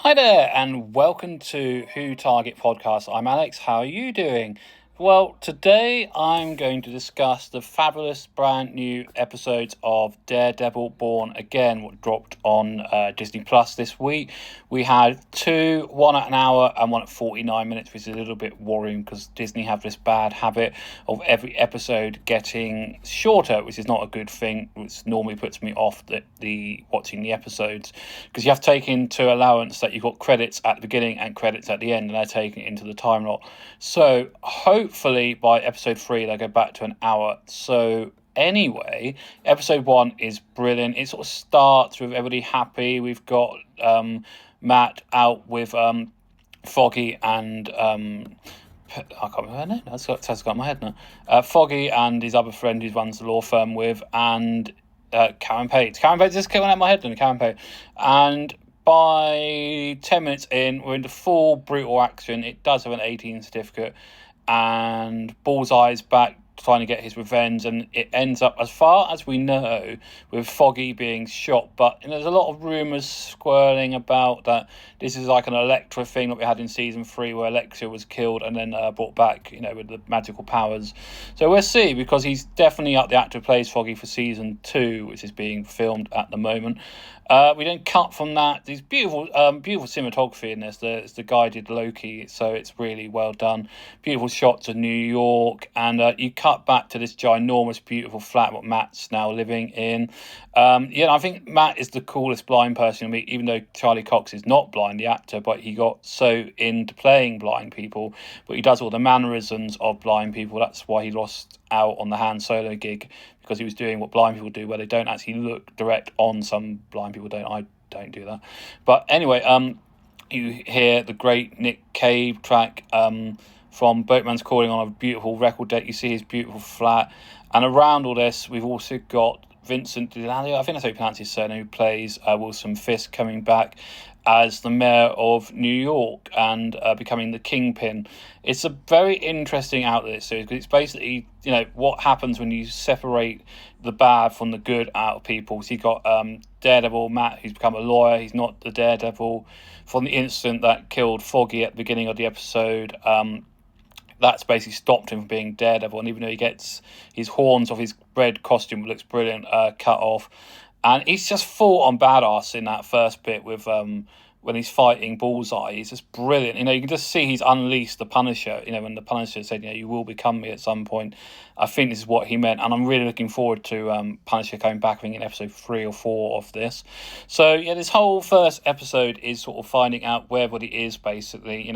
Hi there, and welcome to Who Target Podcast. I'm Alex. How are you doing? Well, today I'm going to discuss the fabulous brand new episodes of Daredevil Born Again, what dropped on Disney Plus this week. We had two, one at an hour and one at 49 minutes, which is a little bit worrying because Disney have this bad habit of every episode getting shorter, which is not a good thing, which normally puts me off the watching the episodes, because you have to take into allowance that you've got credits at the beginning and credits at the end, and they're taking it into the time lot. So hopefully by episode 3 they'll go back to an hour. So anyway, episode 1 is brilliant. It sort of starts with everybody happy. We've got Matt out with Foggy and I can't remember her name. That's got my head now. Foggy and his other friend who runs the law firm with, and Karen Page. Karen Page just coming out of my head now. Karen Page. And by 10 minutes in, we're into full brutal action. It does have an 18 certificate, and Bullseye's back trying to get his revenge, and it ends up, as far as we know, with Foggy being shot. But there's a lot of rumours swirling about that this is like an Elektra thing that we had in season 3, where Elektra was killed and then brought back, with the magical powers. So we'll see, because he's definitely up, the actor who plays Foggy, for season 2, which is being filmed at the moment. We then cut from that. These beautiful cinematography in this. The guy did Loki, so it's really well done. Beautiful shots of New York, and you cut back to this ginormous, beautiful flat what Matt's now living in. I think Matt is the coolest blind person to meet, even though Charlie Cox is not blind, the actor, but he got so into playing blind people. But he does all the mannerisms of blind people. That's why he lost out on the Han Solo gig, because he was doing what blind people do, where they don't actually look direct on. Some blind people don't. I don't do that. But anyway, you hear the great Nick Cave track from Boatman's Calling on a beautiful record deck. You see his beautiful flat. And around all this, we've also got Vincent D'Onofrio, I think that's how you pronounce his surname, who plays Wilson Fisk, coming back as the mayor of New York and becoming the kingpin. It's a very interesting outlet series, because it's basically, what happens when you separate the bad from the good out of people. So you've got Daredevil Matt, who's become a lawyer. He's not the Daredevil from the incident that killed Foggy at the beginning of the episode. That's basically stopped him from being Daredevil, and even though he gets his horns of his red costume, looks brilliant, cut off. And he's just full on badass in that first bit with when he's fighting Bullseye. He's just brilliant. You can just see he's unleashed the Punisher. When the Punisher said, you will become me at some point. I think this is what he meant, and I'm really looking forward to Punisher coming back, I think, in episode 3 or 4 of this. So this whole first episode is sort of finding out where everybody is, basically.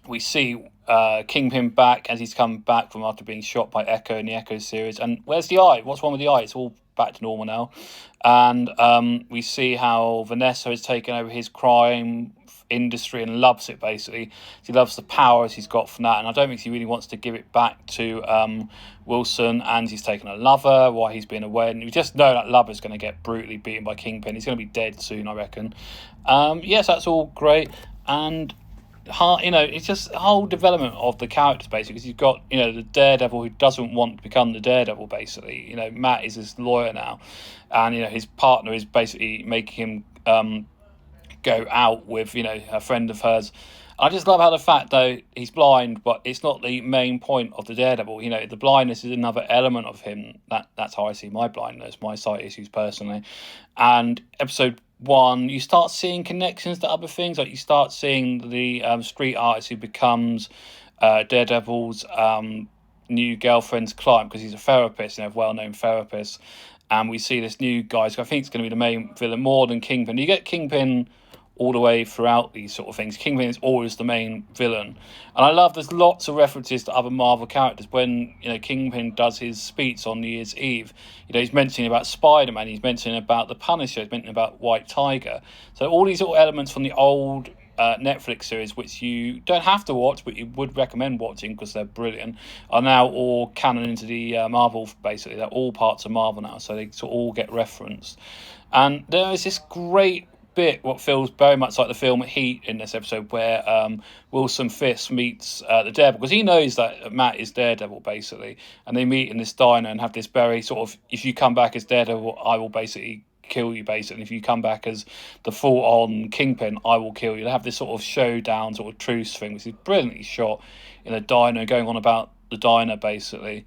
We see Kingpin back, as he's come back from after being shot by Echo in the Echo series. And where's the eye? What's wrong with the eye? It's all back to normal now. And we see how Vanessa has taken over his crime industry and loves it, basically. She loves the powers he's got from that, and I don't think she really wants to give it back to Wilson. And he's taken a lover while he's been away, and you just know that lover's going to get brutally beaten by Kingpin. He's going to be dead soon, I reckon. Yes, that's all great. And it's just a whole development of the characters, basically, because you've got the Daredevil who doesn't want to become the Daredevil, basically. Matt is his lawyer now, and his partner is basically making him go out with a friend of hers. I just love how the fact, though, he's blind, but it's not the main point of the Daredevil. The blindness is another element of him. That's how I see my blindness, my sight issues personally. And episode 1, you start seeing connections to other things. Like you start seeing the street artist who becomes Daredevil's new girlfriend's client, because he's a therapist, a well-known therapist. And we see this new guy, so I think it's going to be the main villain more than Kingpin. You get Kingpin all the way throughout these sort of things. Kingpin is always the main villain. And I love there's lots of references to other Marvel characters. When Kingpin does his speech on New Year's Eve, he's mentioning about Spider-Man, he's mentioning about the Punisher, he's mentioning about White Tiger. So all these little elements from the old Netflix series, which you don't have to watch, but you would recommend watching because they're brilliant, are now all canon into the Marvel, basically. They're all parts of Marvel now, so they sort of all get referenced. And there is this great bit, what feels very much like the film Heat in this episode, where Wilson Fisk meets the Daredevil, because he knows that Matt is Daredevil, basically, and they meet in this diner and have this very sort of, if you come back as Daredevil, I will basically kill you, basically. If you come back as the full-on Kingpin, I will kill you. They have this sort of showdown, sort of truce thing, which is brilliantly shot in a diner, going on about the diner, basically.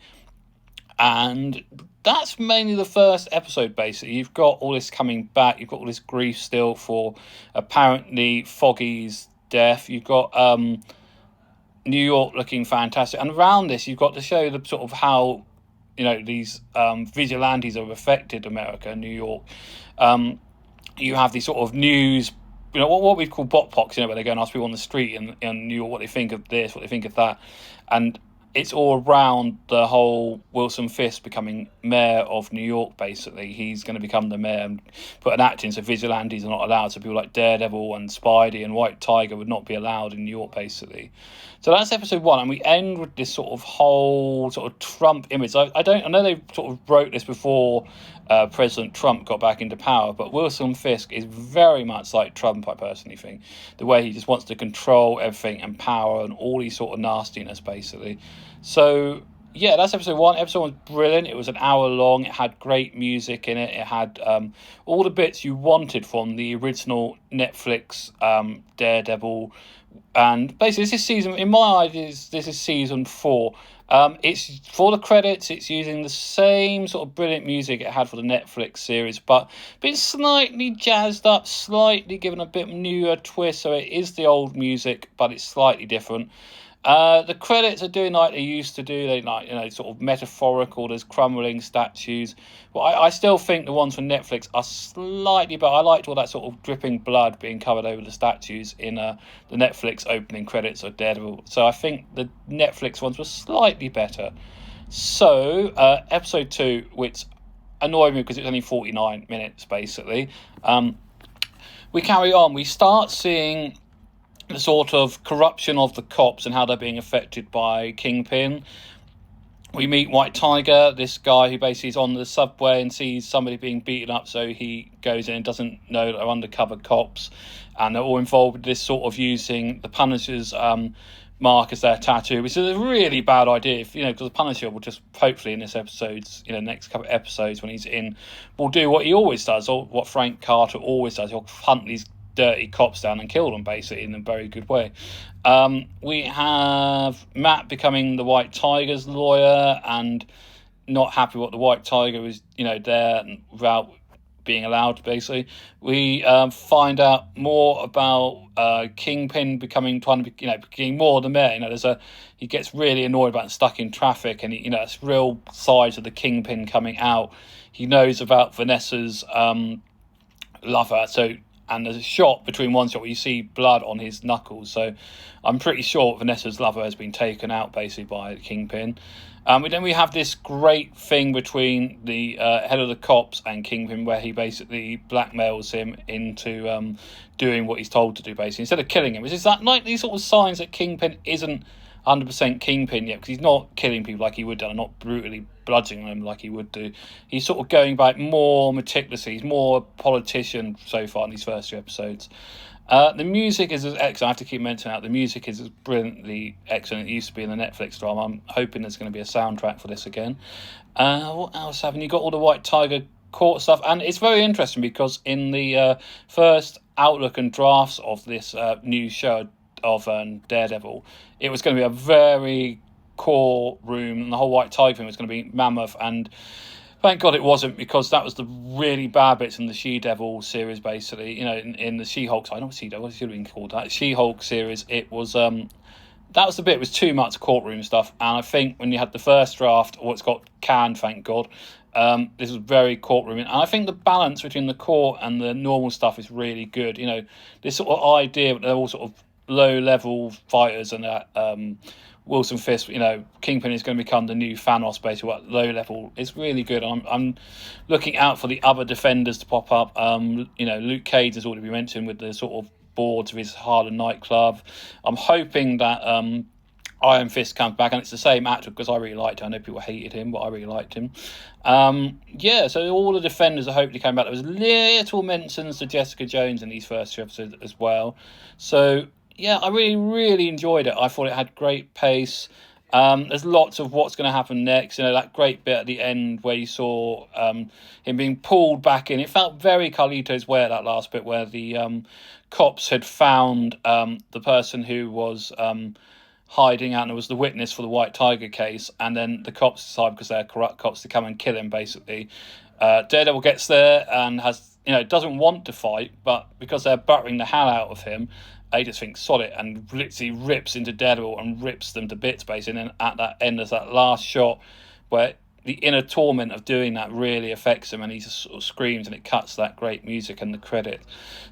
And that's mainly the first episode, basically. You've got all this coming back. You've got all this grief still for apparently Foggy's death. You've got New York looking fantastic. And around this, you've got to show the sort of how, these vigilantes have affected America, New York. You have these sort of news, what we call bot pox, where they go and ask people on the street in New York what they think of this, what they think of that. And it's all around the whole Wilson Fisk becoming mayor of New York, basically. He's going to become the mayor and put an act in so vigilantes are not allowed. So people like Daredevil and Spidey and White Tiger would not be allowed in New York, basically. So that's episode 1, and we end with this sort of whole sort of Trump image. I know they sort of wrote this before President Trump got back into power, but Wilson Fisk is very much like Trump, I personally think. The way he just wants to control everything and power and all these sort of nastiness, basically. So, yeah, that's episode 1. Episode 1 was brilliant. It was an hour long. It had great music in it. It had all the bits you wanted from the original Netflix Daredevil. And basically, this is season, in my eyes, this is season 4. It's for the credits, it's using the same sort of brilliant music it had for the Netflix series, but been slightly jazzed up, slightly given a bit newer twist. So it is the old music, but it's slightly different. The credits are doing like they used to do. They sort of metaphorical. There's crumbling statues. But I still think the ones from Netflix are slightly better. I liked all that sort of dripping blood being covered over the statues in the Netflix opening credits of Daredevil. So I think the Netflix ones were slightly better. So episode 2, which annoyed me because it's only 49 minutes, basically. We carry on. We start seeing the sort of corruption of the cops and how they're being affected by Kingpin. We meet White Tiger, this guy who basically is on the subway and sees somebody being beaten up, so he goes in and doesn't know they're undercover cops, and they're all involved with this sort of using the Punisher's mark as their tattoo, which is a really bad idea, because the Punisher will just, hopefully in this episode's, next couple of episodes when he's in, will do what he always does, or what Frank Carter always does. He'll hunt these dirty cops down and kill them, basically, in a very good way. We have Matt becoming the White Tiger's lawyer and not happy what the White Tiger is, there without being allowed, basically. We find out more about Kingpin becoming more the mayor. He gets really annoyed about stuck in traffic, and it's real sides of the Kingpin coming out. He knows about Vanessa's lover, and there's a shot between one shot where you see blood on his knuckles. So I'm pretty sure Vanessa's lover has been taken out, basically, by the Kingpin. Then we have this great thing between the head of the cops and Kingpin, where he basically blackmails him into doing what he's told to do, basically, instead of killing him. Which is like these sort of signs that Kingpin isn't 100% Kingpin yet, because he's not killing people like he would do, and not brutally bludgeoning them like he would do. He's sort of going back more meticulously. He's more a politician so far in these first 2 episodes. The music is excellent. I have to keep mentioning that. The music is brilliantly excellent. It used to be in the Netflix drama. I'm hoping there's going to be a soundtrack for this again. What else happened? You got all the White Tiger court stuff, and it's very interesting because in the first outlook and drafts of this new show of Daredevil, it was going to be a very core room, and the whole White Tiger thing was going to be mammoth, and thank God it wasn't, because that was the really bad bits in the She-Devil series, basically. In the She-Hulk, I don't see that, what should have been called that, She-Hulk series, it was that was the bit, it was too much courtroom stuff, and I think when you had the first draft, it's got canned, thank God, this was very courtroom, and I think the balance between the court and the normal stuff is really good. This sort of idea that they're all sort of low-level fighters, and that Wilson Fisk, Kingpin is going to become the new Thanos, basically, at low level. It's really good. I'm looking out for the other defenders to pop up. Luke Cage has already been mentioned with the sort of boards of his Harlem nightclub. I'm hoping that Iron Fist comes back, and it's the same actor, because I really liked him. I know people hated him, but I really liked him. So all the defenders are hopefully coming back. There was little mentions to Jessica Jones in these first 2 episodes as well. So yeah, I really, really enjoyed it. I thought it had great pace. There's lots of what's going to happen next. That great bit at the end where you saw him being pulled back in. It felt very Carlito's Way at that last bit where the cops had found the person who was hiding out and was the witness for the White Tiger case, and then the cops decide, because they're corrupt cops, to come and kill him, basically. Daredevil gets there and doesn't want to fight, but because they're buttering the hell out of him, he just thinks sod it, and literally rips into Daredevil and rips them to bits, basically. And then at that end, there's that last shot where the inner torment of doing that really affects him, and he just sort of screams, and it cuts that great music and the credit.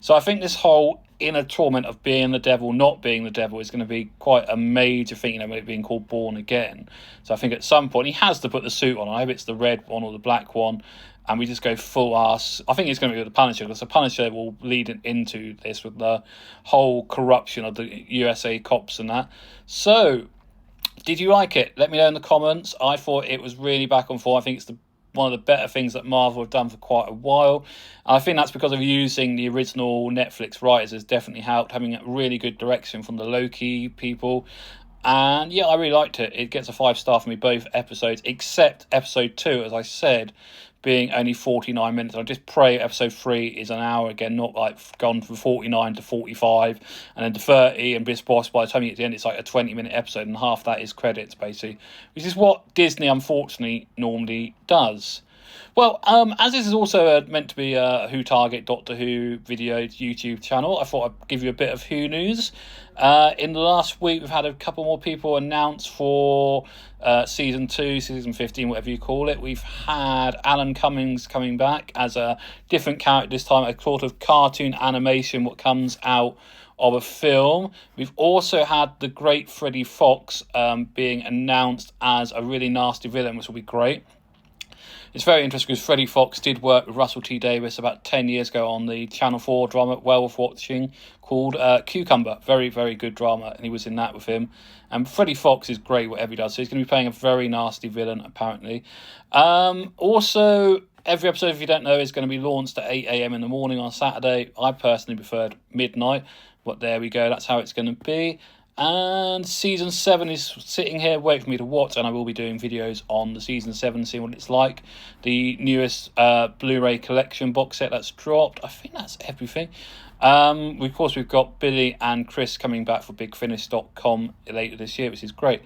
So I think this whole inner torment of being the devil, not being the devil, is going to be quite a major thing, with it being called Born Again. So I think at some point he has to put the suit on. I hope it's the red one or the black one, and we just go full ass. I think it's going to be with the Punisher, because the Punisher will lead into this with the whole corruption of the USA cops and that. So, did you like it? Let me know in the comments. I thought it was really back and forth. I think it's one of the better things that Marvel have done for quite a while. And I think that's because of using the original Netflix writers has definitely helped, having a really good direction from the Loki people. And yeah, I really liked it. It gets a 5-star for me, both episodes, except episode 2, as I said, being only 49 minutes. I just pray episode 3 is an hour again, not like gone from 49 to 45 and then to 30 and Biss Boss. By the time you get to the end, it's like a 20-minute episode, and half that is credits, basically, which is what Disney unfortunately normally does. Well, as this is also meant to be a Who Target Doctor Who video YouTube channel, I thought I'd give you a bit of Who news. In the last week, we've had a couple more people announced for Season 2, Season 15, whatever you call it. We've had Alan Cummings coming back as a different character this time, a sort of cartoon animation, what comes out of a film. We've also had the great Freddie Fox being announced as a really nasty villain, which will be great. It's very interesting because Freddie Fox did work with Russell T Davies about 10 years ago on the Channel 4 drama well worth watching called Cucumber. Very, very good drama, and he was in that with him. And Freddie Fox is great whatever he does, so he's going to be playing a very nasty villain, apparently. Also, every episode, if you don't know, is going to be launched at 8 a.m. in the morning on Saturday. I personally preferred midnight, but there we go, that's how it's going to be. And Season 7 is sitting here waiting for me to watch, and I will be doing videos on the Season 7, seeing what it's like. The newest Blu-ray collection box set that's dropped. I think that's everything. Of course, we've got Billy and Chris coming back for BigFinish.com later this year, which is great.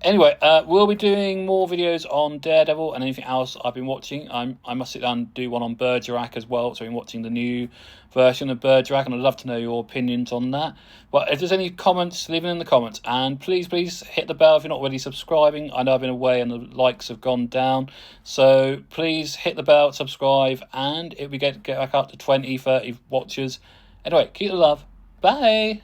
Anyway, we'll be doing more videos on Daredevil and anything else I've been watching. I must sit down and do one on Bergerac as well. So I've been watching the new version of Bergerac, and I'd love to know your opinions on that. Well, if there's any comments, leave them in the comments. And please hit the bell if you're not already subscribing. I know I've been away and the likes have gone down. So please hit the bell, subscribe, and it'll be good to get back up to 20, 30 watchers. Anyway, keep the love. Bye.